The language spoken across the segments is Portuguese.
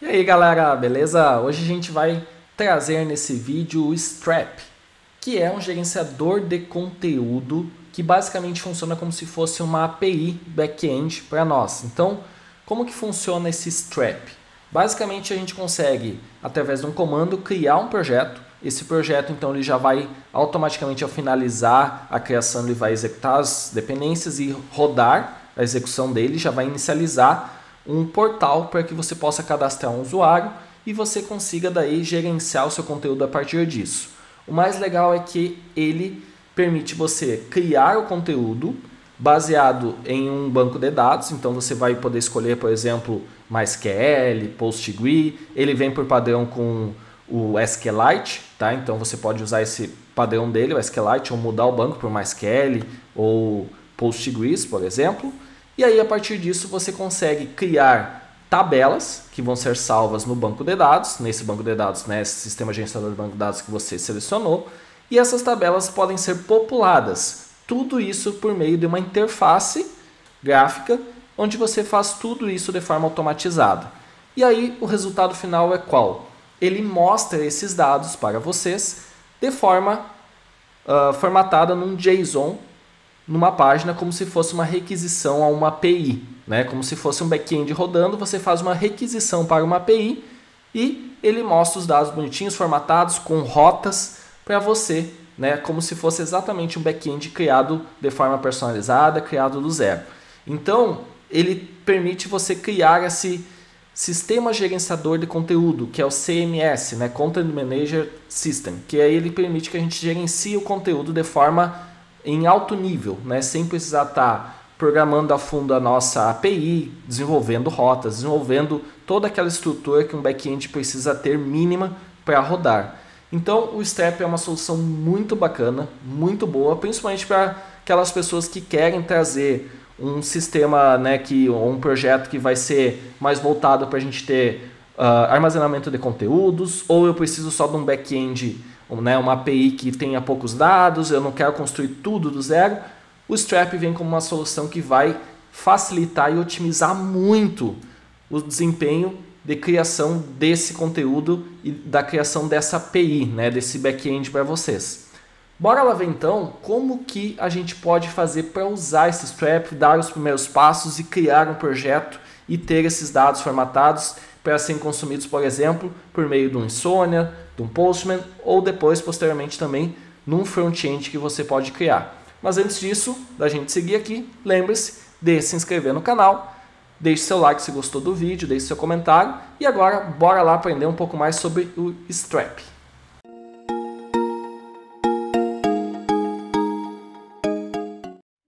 E aí galera, beleza? Hoje a gente vai trazer nesse vídeo o Strap, que é um gerenciador de conteúdo que basicamente funciona como se fosse uma API back-end para nós. Então, como que funciona esse Strap? Basicamente a gente consegue, através de um comando, criar um projeto. Esse projeto então ele já vai automaticamente, ao finalizar a criação, ele vai executar as dependências e rodar a execução dele, já vai inicializar um portal para que você possa cadastrar um usuário e você consiga daí gerenciar o seu conteúdo a partir disso. O mais legal é que ele permite você criar o conteúdo baseado em um banco de dados, então você vai poder escolher, por exemplo, MySQL, PostgreSQL, ele vem por padrão com o SQLite, tá? Então você pode usar esse padrão dele, o SQLite, ou mudar o banco por MySQL ou PostgreSQL, por exemplo. E aí, a partir disso, você consegue criar tabelas que vão ser salvas no banco de dados, nesse banco de dados, né, esse sistema gerenciador de banco de dados que você selecionou, e essas tabelas podem ser populadas. Tudo isso por meio de uma interface gráfica, onde você faz tudo isso de forma automatizada. E aí, o resultado final é qual? Ele mostra esses dados para vocês de forma formatada num JSON, numa página, como se fosse uma requisição a uma API, né? Como se fosse um back-end rodando, você faz uma requisição para uma API e ele mostra os dados bonitinhos, formatados, com rotas para você, né? Como se fosse exatamente um back-end criado de forma personalizada, criado do zero. Então, ele permite você criar esse sistema gerenciador de conteúdo, que é o CMS, né? Content Manager System, que aí ele permite que a gente gerencie o conteúdo de forma em alto nível, né? Sem precisar estar programando a fundo a nossa API, desenvolvendo rotas, desenvolvendo toda aquela estrutura que um back-end precisa ter mínima para rodar. Então o Strap é uma solução muito bacana, muito boa, principalmente para aquelas pessoas que querem trazer um sistema, né, um projeto que vai ser mais voltado para a gente ter armazenamento de conteúdos, ou eu preciso só de um back-end, né, uma API que tenha poucos dados, eu não quero construir tudo do zero. O Strap vem como uma solução que vai facilitar e otimizar muito o desempenho de criação desse conteúdo e da criação dessa API, né, desse back-end para vocês. Bora lá ver então como que a gente pode fazer para usar esse Strap, dar os primeiros passos e criar um projeto e ter esses dados formatados para serem consumidos, por exemplo, por meio de um Insomnia, de um Postman ou depois, posteriormente também, num front-end que você pode criar. Mas antes disso, da gente seguir aqui, lembre-se de se inscrever no canal, deixe seu like se gostou do vídeo, deixe seu comentário e agora bora lá aprender um pouco mais sobre o Strap.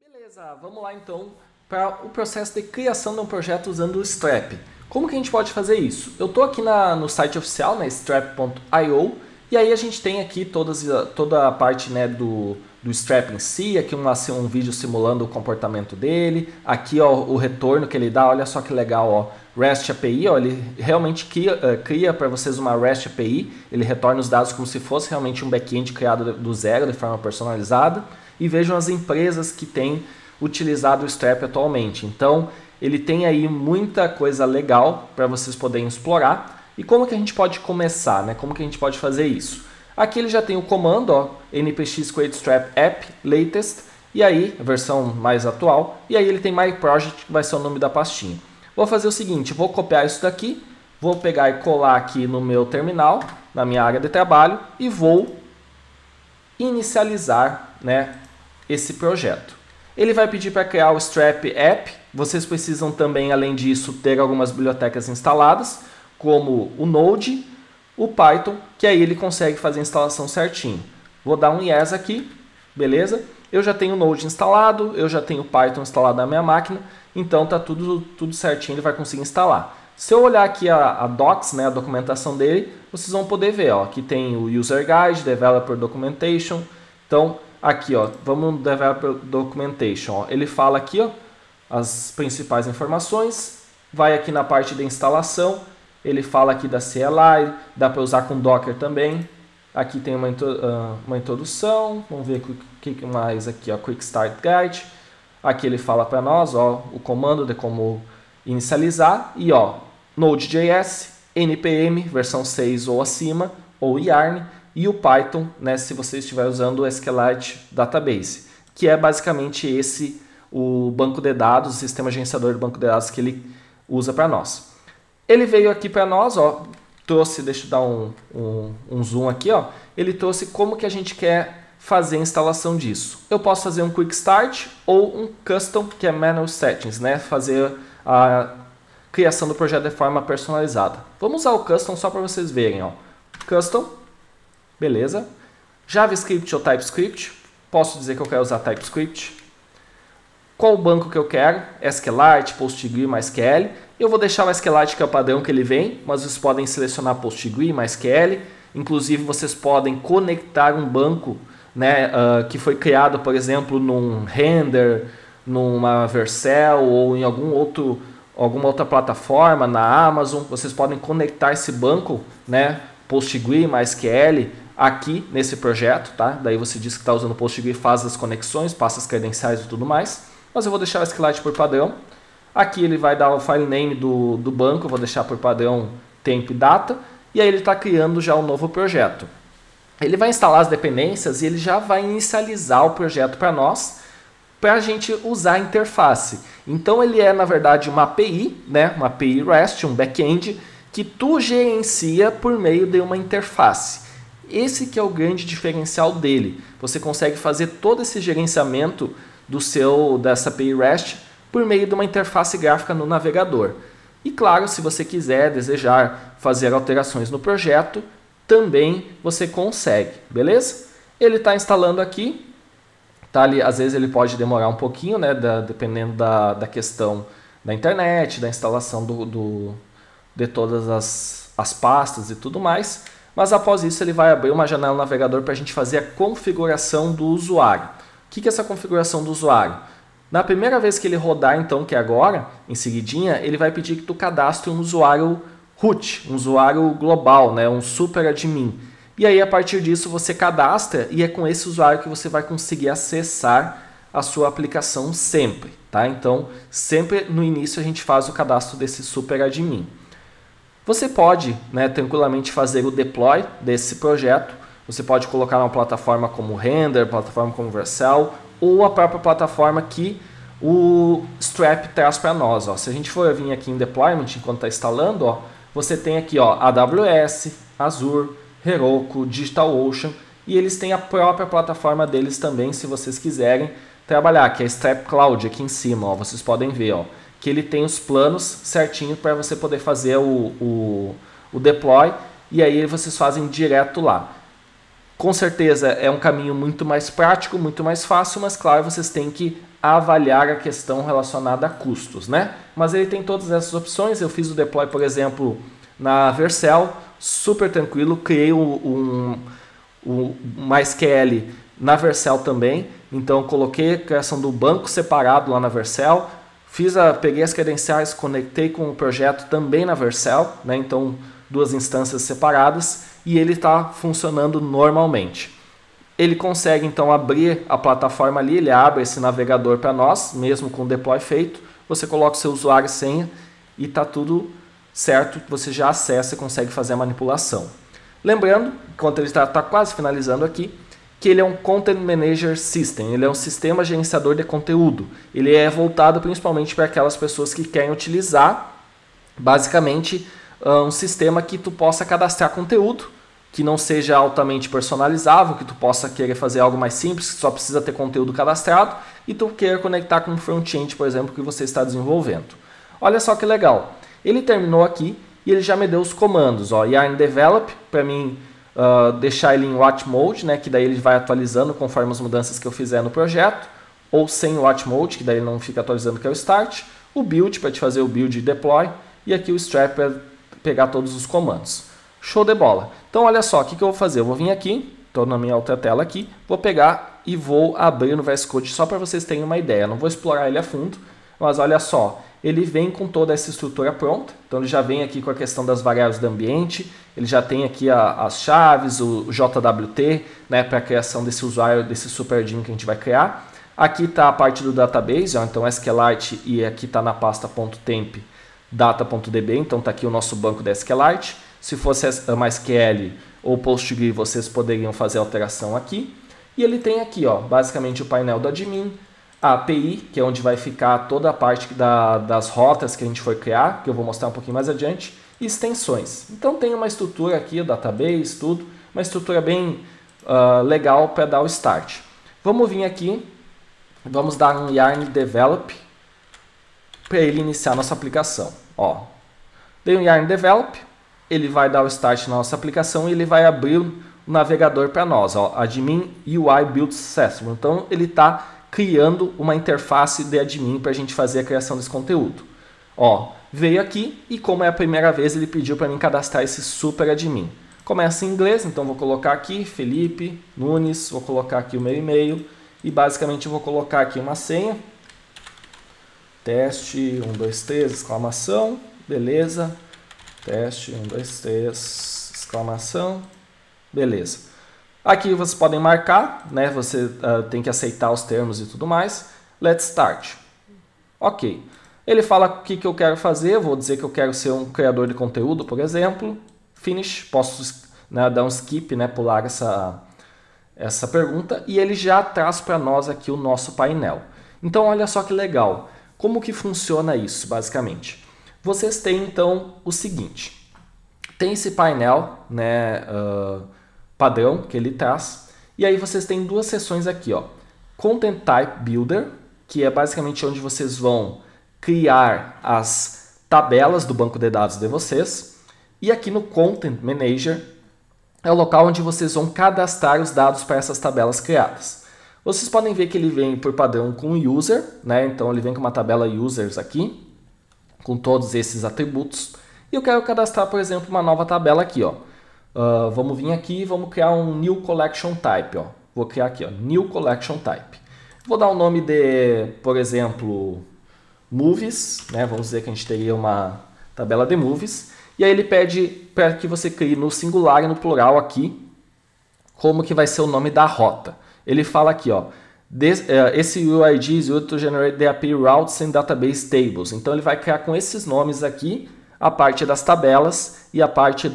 Beleza, vamos lá então para o processo de criação de um projeto usando o Strap. Como que a gente pode fazer isso? Eu estou aqui no site oficial, né, strap.io, e aí a gente tem aqui toda a parte, né, do Strap em si, aqui um vídeo simulando o comportamento dele, aqui ó, o retorno que ele dá, olha só que legal, ó, REST API, ó, ele realmente cria para vocês uma REST API, ele retorna os dados como se fosse realmente um back-end criado do zero, de forma personalizada, e vejam as empresas que têm utilizado o Strap atualmente. Então, ele tem aí muita coisa legal para vocês poderem explorar. E como que a gente pode começar, né? Como que a gente pode fazer isso? Aqui ele já tem o comando, ó, npx create strap app latest, e aí a versão mais atual, e aí ele tem my project, que vai ser o nome da pastinha. Vou fazer o seguinte, vou copiar isso daqui, vou pegar e colar aqui no meu terminal, na minha área de trabalho, e vou inicializar, né, esse projeto. Ele vai pedir para criar o Strap App. Vocês precisam também, além disso, ter algumas bibliotecas instaladas, como o Node, o Python, que aí ele consegue fazer a instalação certinho. Vou dar um yes aqui, beleza? Eu já tenho o Node instalado, eu já tenho o Python instalado na minha máquina, então tá tudo certinho, ele vai conseguir instalar. Se eu olhar aqui a Docs, né, a documentação dele, vocês vão poder ver, ó, aqui tem o User Guide, Developer Documentation. Então, aqui, ó, vamos no Developer Documentation. Ó. Ele fala aqui, ó, as principais informações. Vai aqui na parte de instalação. Ele fala aqui da CLI. Dá para usar com Docker também. Aqui tem uma introdução. Vamos ver o que mais aqui, ó, Quick Start Guide. Aqui ele fala para nós, ó, o comando de como inicializar. E ó, Node.js, NPM, versão 6 ou acima, ou Yarn, e o Python, né, se você estiver usando o SQLite Database, que é basicamente esse o banco de dados, o sistema gerenciador do banco de dados que ele usa para nós. Ele veio aqui para nós, ó, trouxe, deixa eu dar um zoom aqui, ó, ele trouxe como que a gente quer fazer a instalação disso. Eu posso fazer um Quick Start ou um Custom, que é Manual Settings, né, fazer a criação do projeto de forma personalizada. Vamos usar o Custom só para vocês verem, ó. Custom, beleza. JavaScript ou TypeScript, posso dizer que eu quero usar TypeScript. Qual o banco que eu quero? SQLite, PostgreSQL, MySQL. Eu vou deixar o SQLite, que é o padrão que ele vem, mas vocês podem selecionar PostgreSQL, MySQL. Inclusive, vocês podem conectar um banco, né, que foi criado, por exemplo, num Render, numa Vercel ou em alguma outra plataforma, na Amazon. Vocês podem conectar esse banco, né, PostgreSQL, MySQL, aqui nesse projeto, tá? Daí você diz que está usando PostgreSQL, faz as conexões, passa as credenciais e tudo mais. Mas eu vou deixar o SQLite por padrão. Aqui ele vai dar o file name do banco, eu vou deixar por padrão tempo e data. E aí ele está criando já um novo projeto. Ele vai instalar as dependências e ele já vai inicializar o projeto para nós, para a gente usar a interface. Então ele é, na verdade, uma API, né? Uma API REST, um back-end, que tu gerencia por meio de uma interface. Esse que é o grande diferencial dele. Você consegue fazer todo esse gerenciamento dessa API REST por meio de uma interface gráfica no navegador. E claro, se você quiser, desejar fazer alterações no projeto, também você consegue, beleza? Ele está instalando aqui, tá ali, às vezes ele pode demorar um pouquinho, né, dependendo da questão da internet, da instalação de todas as pastas e tudo mais. Mas após isso ele vai abrir uma janela no navegador para a gente fazer a configuração do usuário. O que é essa configuração do usuário? Na primeira vez que ele rodar, então, que é agora, em seguidinha, ele vai pedir que tu cadastre um usuário root, um usuário global, né, um super admin. E aí, a partir disso, você cadastra e é com esse usuário que você vai conseguir acessar a sua aplicação sempre, tá? Então, sempre no início a gente faz o cadastro desse super admin. Você pode, né, tranquilamente fazer o deploy desse projeto. Você pode colocar uma plataforma como Render, plataforma como Vercel, ou a própria plataforma que o Strap traz para nós. Ó. Se a gente for vir aqui em Deployment, enquanto está instalando, ó, você tem aqui ó, AWS, Azure, Heroku, DigitalOcean, e eles têm a própria plataforma deles também, se vocês quiserem trabalhar, que é a Strap Cloud aqui em cima. Ó, vocês podem ver ó, que ele tem os planos certinho para você poder fazer o deploy, e aí vocês fazem direto lá. Com certeza é um caminho muito mais prático, muito mais fácil, mas claro, vocês têm que avaliar a questão relacionada a custos, né? Mas ele tem todas essas opções. Eu fiz o deploy, por exemplo, na Vercel, super tranquilo, criei o MySQL na Vercel também, então coloquei a criação do banco separado lá na Vercel, peguei as credenciais, conectei com o projeto também na Vercel, né? Então duas instâncias separadas, e ele está funcionando normalmente. Ele consegue então abrir a plataforma ali, ele abre esse navegador para nós, mesmo com o deploy feito, você coloca o seu usuário e senha e está tudo certo, você já acessa e consegue fazer a manipulação. Lembrando, enquanto ele está quase finalizando aqui, que ele é um Content Manager System, ele é um sistema gerenciador de conteúdo. Ele é voltado principalmente para aquelas pessoas que querem utilizar, basicamente, um sistema que tu possa cadastrar conteúdo, que não seja altamente personalizável, que tu possa querer fazer algo mais simples, que só precisa ter conteúdo cadastrado, e tu queira conectar com um front-end, por exemplo, que você está desenvolvendo. Olha só que legal. Ele terminou aqui e ele já me deu os comandos. Ó, Yarn Develop, para mim deixar ele em Watch Mode, né, que daí ele vai atualizando conforme as mudanças que eu fizer no projeto, ou sem Watch Mode, que daí ele não fica atualizando, que é o Start. O Build, para te fazer o Build e Deploy, e aqui o Strap para pegar todos os comandos. Show de bola. Então olha só, o que eu vou fazer? Eu vou vir aqui, estou na minha outra tela aqui, vou pegar e vou abrir no VS Code só para vocês terem uma ideia. Não vou explorar ele a fundo, mas olha só, ele vem com toda essa estrutura pronta. Então ele já vem aqui com a questão das variáveis do ambiente, ele já tem aqui as chaves, o JWT, né, para a criação desse usuário, desse super admin que a gente vai criar. Aqui está a parte do database, ó, então SQLite, e aqui está na pasta .temp data.db, então está aqui o nosso banco da SQLite. Se fosse a MySQL ou PostgreSQL, vocês poderiam fazer alteração aqui. E ele tem aqui, ó, basicamente o painel do admin, a API, que é onde vai ficar toda a parte das rotas que a gente for criar, que eu vou mostrar um pouquinho mais adiante, e extensões. Então tem uma estrutura aqui, o database, tudo, uma estrutura bem legal para dar o start. Vamos vir aqui, vamos dar um yarn develop para ele iniciar nossa aplicação. Ó, dei um yarn develop, ele vai dar o start na nossa aplicação e ele vai abrir o navegador para nós, ó, admin UI build system. Então ele está criando uma interface de admin para a gente fazer a criação desse conteúdo. Ó, veio aqui e como é a primeira vez ele pediu para mim cadastrar esse super admin. Começa em inglês, então vou colocar aqui Felipe Nunes, vou colocar aqui o meu e-mail e basicamente vou colocar aqui uma senha. Teste 1, 2, 3, exclamação, beleza. Teste 1, 2, 3, exclamação, beleza. Aqui vocês podem marcar, né? Você tem que aceitar os termos e tudo mais. Let's start. Ok. Ele fala o que eu quero fazer. Eu vou dizer que eu quero ser um criador de conteúdo, por exemplo. Finish. Posso, né, dar um skip, né, pular essa pergunta. E ele já traz para nós aqui o nosso painel. Então, olha só que legal. Como que funciona isso, basicamente? Vocês têm, então, o seguinte. Tem esse painel, né, padrão que ele traz. E aí vocês têm duas seções aqui, ó. Content Type Builder, que é basicamente onde vocês vão criar as tabelas do banco de dados de vocês. E aqui no Content Manager é o local onde vocês vão cadastrar os dados para essas tabelas criadas. Vocês podem ver que ele vem por padrão com user, né? Então ele vem com uma tabela users aqui, com todos esses atributos. E eu quero cadastrar, por exemplo, uma nova tabela aqui, ó. Vamos vir aqui e vamos criar um New Collection Type. Ó. Vou criar aqui, ó, New Collection Type. Vou dar o nome de, por exemplo, Movies. Né? Vamos dizer que a gente teria uma tabela de Movies. E aí ele pede para que você crie no singular e no plural aqui como que vai ser o nome da rota. Ele fala aqui, ó, esse UID is used to generate the API routes and database tables. Então ele vai criar com esses nomes aqui a parte das tabelas e a parte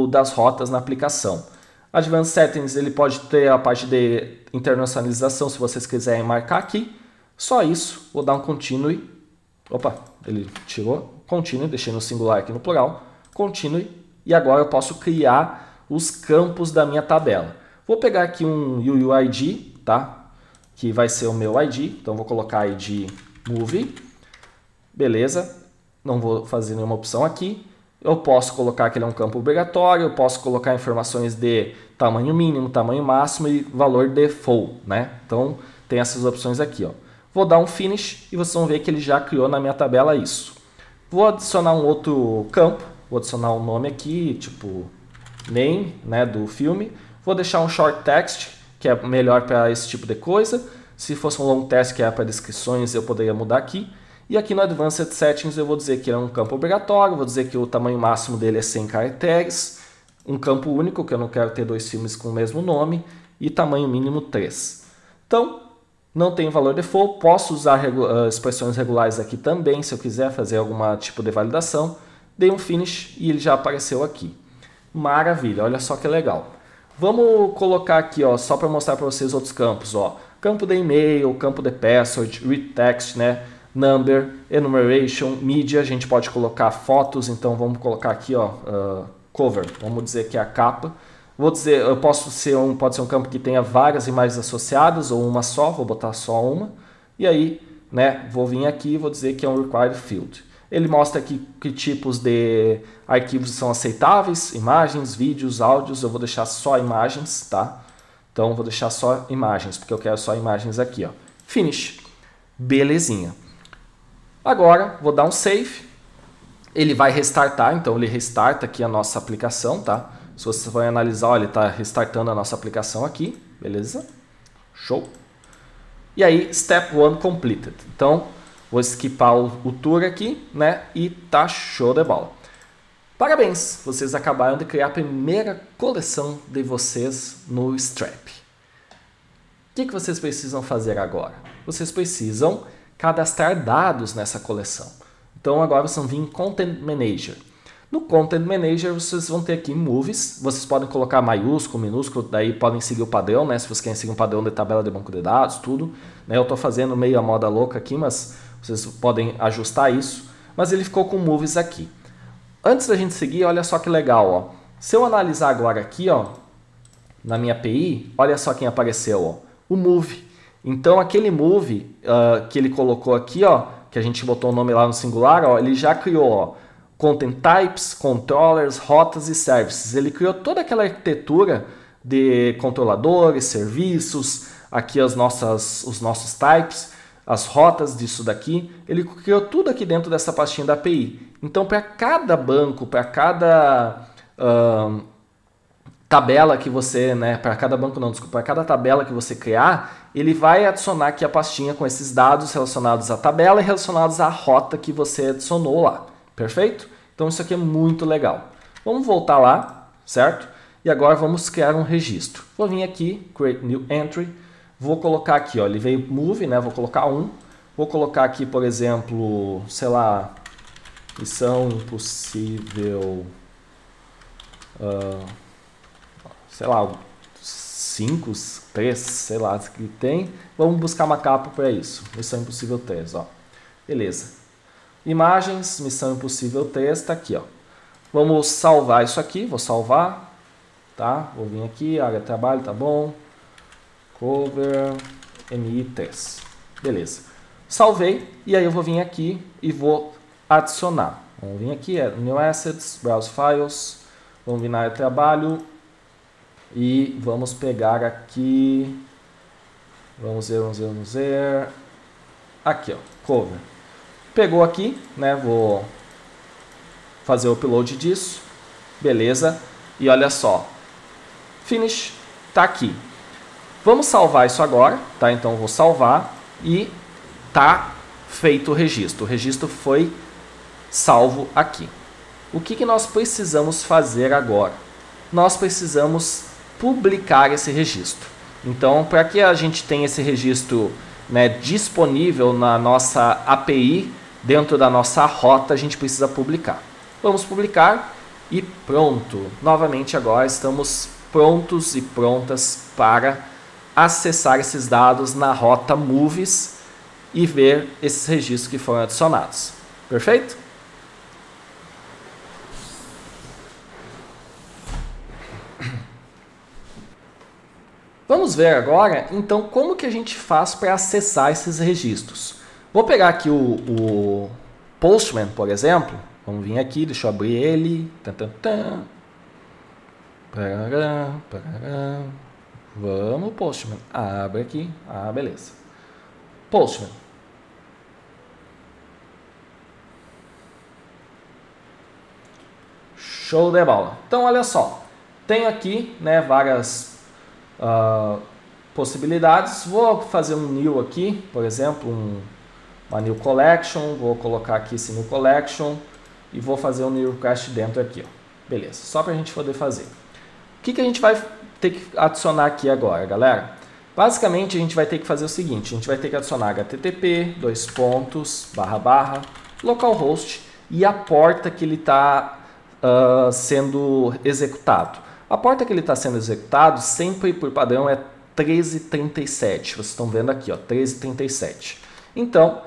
das rotas na aplicação. Advanced Settings, ele pode ter a parte de internacionalização, se vocês quiserem marcar aqui. Só isso, vou dar um Continue. Opa, ele tirou. Continue, deixei no singular aqui no plural. Continue. E agora eu posso criar os campos da minha tabela. Vou pegar aqui um UUID, tá? Que vai ser o meu ID. Então vou colocar ID Movie. Beleza. Não vou fazer nenhuma opção aqui. Eu posso colocar que ele é um campo obrigatório, eu posso colocar informações de tamanho mínimo, tamanho máximo e valor default, né? Então tem essas opções aqui, ó. Vou dar um finish e vocês vão ver que ele já criou na minha tabela isso. Vou adicionar um outro campo, vou adicionar um nome aqui, tipo name, né, do filme. Vou deixar um short text, que é melhor para esse tipo de coisa. Se fosse um long text, que é para descrições, eu poderia mudar aqui. E aqui no Advanced Settings eu vou dizer que é um campo obrigatório, vou dizer que o tamanho máximo dele é 100 caracteres, um campo único, que eu não quero ter dois filmes com o mesmo nome, e tamanho mínimo 3. Então, não tem valor default, posso usar expressões regulares aqui também, se eu quiser fazer algum tipo de validação. Dei um finish e ele já apareceu aqui. Maravilha, olha só que legal. Vamos colocar aqui, ó, só para mostrar para vocês outros campos. Ó. Campo de e-mail, campo de password, read text, né? Number, enumeration, media, a gente pode colocar fotos, então vamos colocar aqui, ó, cover, vamos dizer que é a capa. Vou dizer, pode ser um campo que tenha várias imagens associadas ou uma só, vou botar só uma. E aí, né, vou vir aqui e vou dizer que é um required field. Ele mostra aqui que tipos de arquivos são aceitáveis, imagens, vídeos, áudios, eu vou deixar só imagens, tá? Então vou deixar só imagens, porque eu quero só imagens aqui, ó. Finish. Belezinha. Agora, vou dar um save, ele vai restartar, então ele restarta aqui a nossa aplicação, tá? Se você for analisar, ó, ele está restartando a nossa aplicação aqui, beleza? Show! E aí, Step 1 completed. Então, vou skipar o tour aqui, né? E tá show de bola. Parabéns! Vocês acabaram de criar a primeira coleção de vocês no Strap. O que vocês precisam fazer agora? Vocês precisam cadastrar dados nessa coleção. Então agora vocês vão vir em Content Manager. No Content Manager vocês vão ter aqui Movies, vocês podem colocar maiúsculo, minúsculo, daí podem seguir o padrão, né? Se vocês querem seguir um padrão de tabela de banco de dados, tudo. Né? Eu estou fazendo meio a moda louca aqui, mas vocês podem ajustar isso. Mas ele ficou com Movies aqui. Antes da gente seguir, olha só que legal, ó. Se eu analisar agora aqui, ó, na minha API, olha só quem apareceu, ó, o Move. Então aquele Move que ele colocou aqui, ó, que a gente botou o nome lá no singular, ó, ele já criou, ó, Content Types, Controllers, Rotas e Services. Ele criou toda aquela arquitetura de controladores, serviços, aqui os nossos types, as rotas disso daqui. Ele criou tudo aqui dentro dessa pastinha da API. Então, para cada banco, para cada tabela que você, né, para cada banco não, desculpa, para cada tabela que você criar, ele vai adicionar aqui a pastinha com esses dados relacionados à tabela e relacionados à rota que você adicionou lá. Perfeito? Então isso aqui é muito legal. Vamos voltar lá, certo? E agora vamos criar um registro. Vou vir aqui, Create New Entry. Vou colocar aqui, ó, ele veio Move, né? Vou colocar um. Vou colocar aqui, por exemplo, sei lá, Missão Impossível, sei lá, 5, 3, sei lá, que tem. Vamos buscar uma capa para isso. Missão Impossível 3, ó. Beleza. Imagens, Missão Impossível 3, está aqui, ó. Vamos salvar isso aqui, vou salvar, tá? Vou vir aqui, área de trabalho, tá bom. Cover, MI3, beleza. Salvei, e aí eu vou vir aqui e vou adicionar. Vamos vir aqui, New Assets, Browse Files, vamos vir na área de trabalho e vamos pegar aqui, vamos ver, aqui, ó, Cover. Pegou aqui, né? Vou fazer o upload disso. Beleza. E olha só. Finish. Tá aqui. Vamos salvar isso agora, tá? Então eu vou salvar e tá feito o registro. O registro foi salvo aqui. O que nós precisamos fazer agora? Nós precisamos publicar esse registro. Então, para que a gente tenha esse registro, né, disponível na nossa API, dentro da nossa rota, a gente precisa publicar. Vamos publicar e pronto. Novamente agora estamos prontos e prontas para acessar esses dados na rota Movies e ver esses registros que foram adicionados. Perfeito? Vamos ver agora, então, como que a gente faz para acessar esses registros. Vou pegar aqui o Postman, por exemplo. Vamos vir aqui, deixa eu abrir ele. Vamos, Postman. Abre aqui. Ah, beleza. Postman. Show de bola. Então, olha só. Tenho aqui, né, várias possibilidades. Vou fazer um new aqui, por exemplo, uma new collection. Vou colocar aqui esse new collection e vou fazer um new request dentro aqui, ó. Beleza, só para a gente poder fazer. O que a gente vai ter que adicionar aqui agora, galera? Basicamente a gente vai ter que fazer o seguinte: a gente vai ter que adicionar http localhost e a porta que ele está sendo executado. A porta que ele está sendo executado sempre por padrão é 1337. Vocês estão vendo aqui, ó, 1337. Então,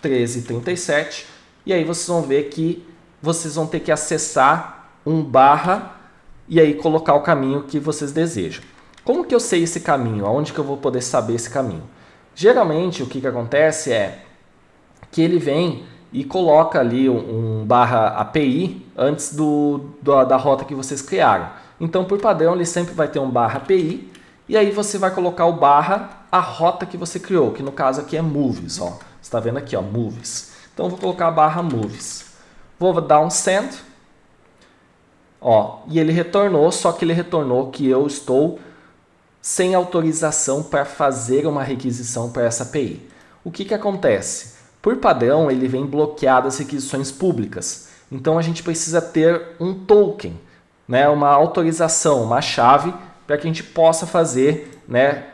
1337. E aí vocês vão ver que vocês vão ter que acessar um barra e aí colocar o caminho que vocês desejam. Como que eu sei esse caminho? Aonde que eu vou poder saber esse caminho? Geralmente o que acontece é que ele vem e coloca ali um barra API antes da rota que vocês criaram. Então, por padrão, ele sempre vai ter um barra API e aí você vai colocar o barra a rota que você criou, que no caso aqui é Movies, ó. Você está vendo aqui, ó, Movies. Então, eu vou colocar a barra Movies. Vou dar um send. Ó, e ele retornou, só que ele retornou que eu estou sem autorização para fazer uma requisição para essa API. O que acontece? Por padrão, ele vem bloqueado as requisições públicas. Então, a gente precisa ter um token, né, uma autorização, uma chave, para que a gente possa fazer, né,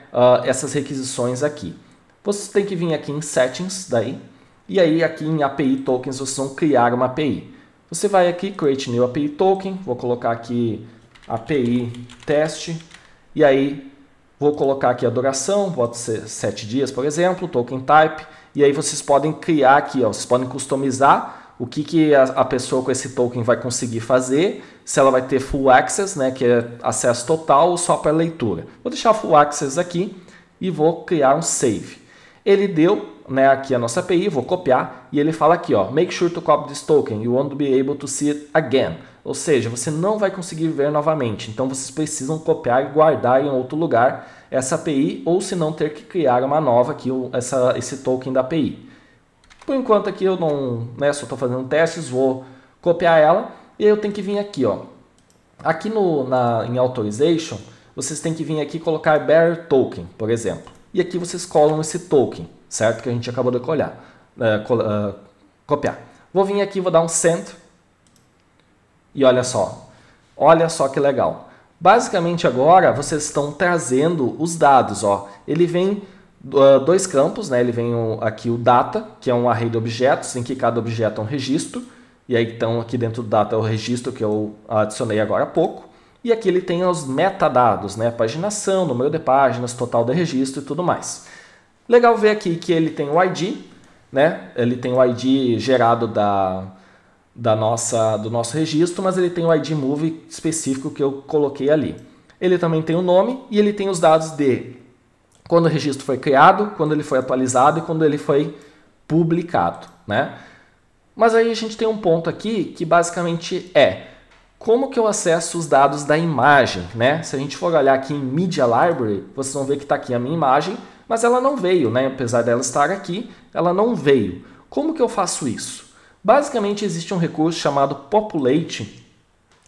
essas requisições aqui. Você tem que vir aqui em Settings, daí, E aí aqui em API Tokens vocês vão criar uma API. Você vai aqui, Create New API Token, vou colocar aqui API Teste, e aí vou colocar aqui a duração, pode ser 7 dias, por exemplo, Token Type, e aí vocês podem criar aqui, ó, vocês podem customizar o que a pessoa com esse token vai conseguir fazer, se ela vai ter Full Access, né, que é acesso total, ou só para leitura. Vou deixar Full Access aqui e vou criar um Save. Ele deu, né, aqui a nossa API, vou copiar, e ele fala aqui, ó, make sure to copy this token, you won't be able to see it again. Ou seja, você não vai conseguir ver novamente, então vocês precisam copiar e guardar em outro lugar essa API, ou se não ter que criar uma nova aqui, esse token da API. Por enquanto aqui eu não, né, só estou fazendo testes, vou copiar ela, e aí eu tenho que vir aqui, ó, aqui em Authorization, vocês têm que vir aqui e colocar Bearer Token, por exemplo. E aqui vocês colam esse token, certo? Que a gente acabou de copiar. Vou vir aqui, vou dar um Send. E olha só que legal. Basicamente agora vocês estão trazendo os dados. Ó. Ele vem dois campos, né? Ele vem aqui o Data, que é um array de objetos, em que cada objeto é um registro. E aí então aqui dentro do Data é o registro que eu adicionei agora há pouco. E aqui ele tem os metadados, né? Paginação, número de páginas, total de registro e tudo mais. Legal ver aqui que ele tem o ID, né? Ele tem o ID gerado do nosso registro, mas ele tem o ID Move específico que eu coloquei ali. Ele também tem o nome e ele tem os dados de quando o registro foi criado, quando ele foi atualizado e quando ele foi publicado, né? Mas aí a gente tem um ponto aqui que basicamente é como que eu acesso os dados da imagem, né? Se a gente for olhar aqui em Media Library, vocês vão ver que está aqui a minha imagem, mas ela não veio, né? Apesar dela estar aqui, ela não veio. Como que eu faço isso? Basicamente existe um recurso chamado Populate,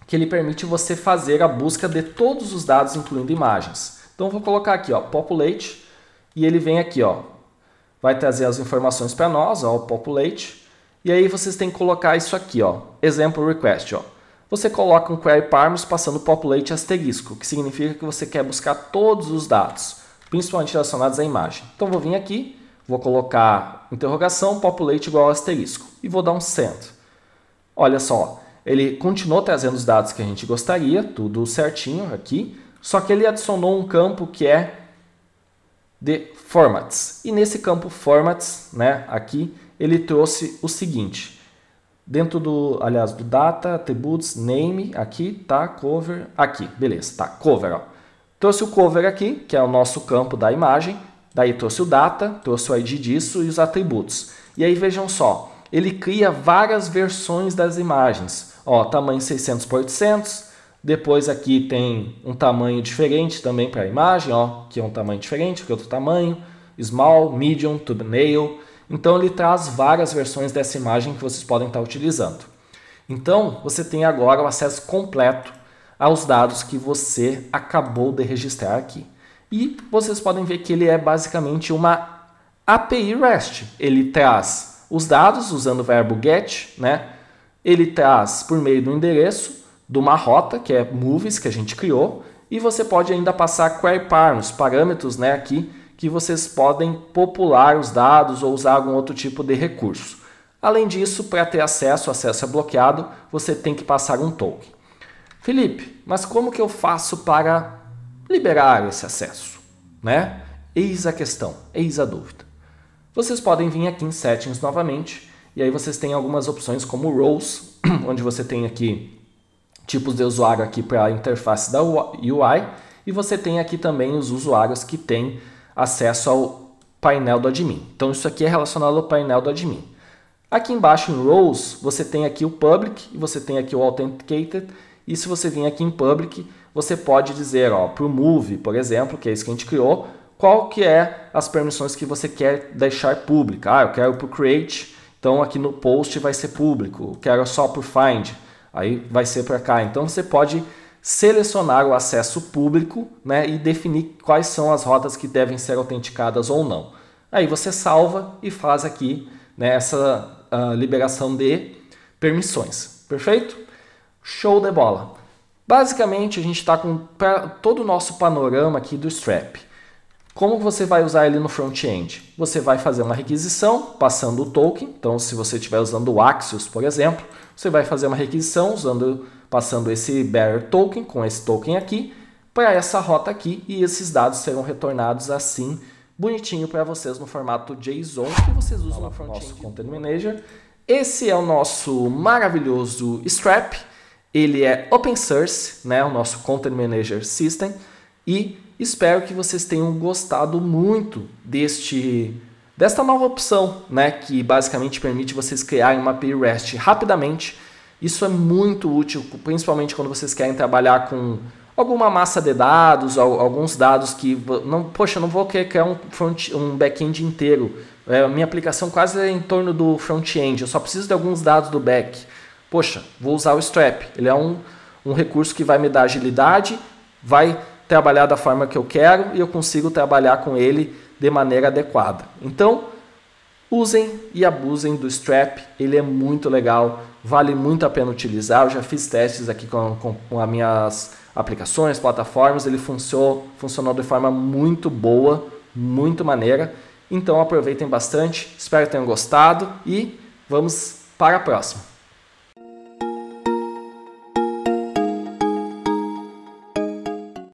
que ele permite você fazer a busca de todos os dados, incluindo imagens. Então eu vou colocar aqui, ó, Populate, e ele vem aqui, ó, vai trazer as informações para nós, ó, o Populate, e aí vocês têm que colocar isso aqui, ó, Example Request, ó. Você coloca um query parameters passando populate asterisco, que significa que você quer buscar todos os dados, principalmente relacionados à imagem. Então vou vir aqui, vou colocar interrogação, populate igual a asterisco e vou dar um send. Olha só, ele continuou trazendo os dados que a gente gostaria, tudo certinho aqui, só que ele adicionou um campo que é de formats. E nesse campo formats, né, aqui, ele trouxe o seguinte. Dentro do data, attributes, name, aqui, tá, cover, aqui, beleza, tá, cover, ó. Trouxe o cover aqui, que é o nosso campo da imagem, daí trouxe o data, trouxe o ID disso e os atributos. E aí vejam só, ele cria várias versões das imagens, ó, tamanho 600 por 800, depois aqui tem um tamanho diferente também para a imagem, ó, que é um tamanho diferente, que é outro tamanho, small, medium, thumbnail. Então ele traz várias versões dessa imagem que vocês podem estar utilizando. Então você tem agora o acesso completo aos dados que você acabou de registrar aqui. E vocês podem ver que ele é basicamente uma API REST. Ele traz os dados usando o verbo get, né? Ele traz por meio do endereço de uma rota, que é movies, que a gente criou, e você pode ainda passar query parameters, parâmetros, né, aqui, que vocês podem popular os dados ou usar algum outro tipo de recurso. Além disso, para ter acesso, o acesso é bloqueado, você tem que passar um token. Felipe, mas como que eu faço para liberar esse acesso? Né? Eis a questão, eis a dúvida. Vocês podem vir aqui em Settings novamente, e aí vocês têm algumas opções como Roles, onde você tem aqui tipos de usuário aqui para a interface da UI, e você tem aqui também os usuários que têm acesso ao painel do admin. Então isso aqui é relacionado ao painel do admin. Aqui embaixo em Roles, você tem aqui o Public e você tem aqui o Authenticated. E se você vir aqui em Public, você pode dizer para o Move, por exemplo, que é isso que a gente criou, qual que é as permissões que você quer deixar pública. Eu quero para o Create, então aqui no Post vai ser público. Quero só para o Find, aí vai ser para cá. Então você pode selecionar o acesso público, né, e definir quais são as rotas que devem ser autenticadas ou não. Aí você salva e faz aqui, né, essa liberação de permissões. Perfeito? Show de bola! Basicamente a gente está com todo o nosso panorama aqui do Strap. Como você vai usar ele no front-end? Você vai fazer uma requisição passando o token. Então, se você estiver usando o Axios, por exemplo, você vai fazer uma requisição passando esse bearer token com esse token aqui para essa rota aqui, e esses dados serão retornados assim, bonitinho para vocês no formato JSON que vocês usam no front-end Content Manager. Esse é o nosso maravilhoso Strap. Ele é open source, né, o nosso Content Manager System, e espero que vocês tenham gostado muito desta nova opção, né, que basicamente permite vocês criarem uma API REST rapidamente. Isso é muito útil, principalmente quando vocês querem trabalhar com alguma massa de dados, alguns dados que, poxa, eu não vou querer criar um back-end inteiro. A minha aplicação quase é em torno do front-end, eu só preciso de alguns dados do back. Poxa, vou usar o Strap. Ele é um recurso que vai me dar agilidade, vai trabalhar da forma que eu quero e eu consigo trabalhar com ele de maneira adequada. Então, usem e abusem do Strap, ele é muito legal, vale muito a pena utilizar. Eu já fiz testes aqui com as minhas aplicações, plataformas, ele funcionou de forma muito boa, muito maneira. Então aproveitem bastante, espero que tenham gostado e vamos para a próxima.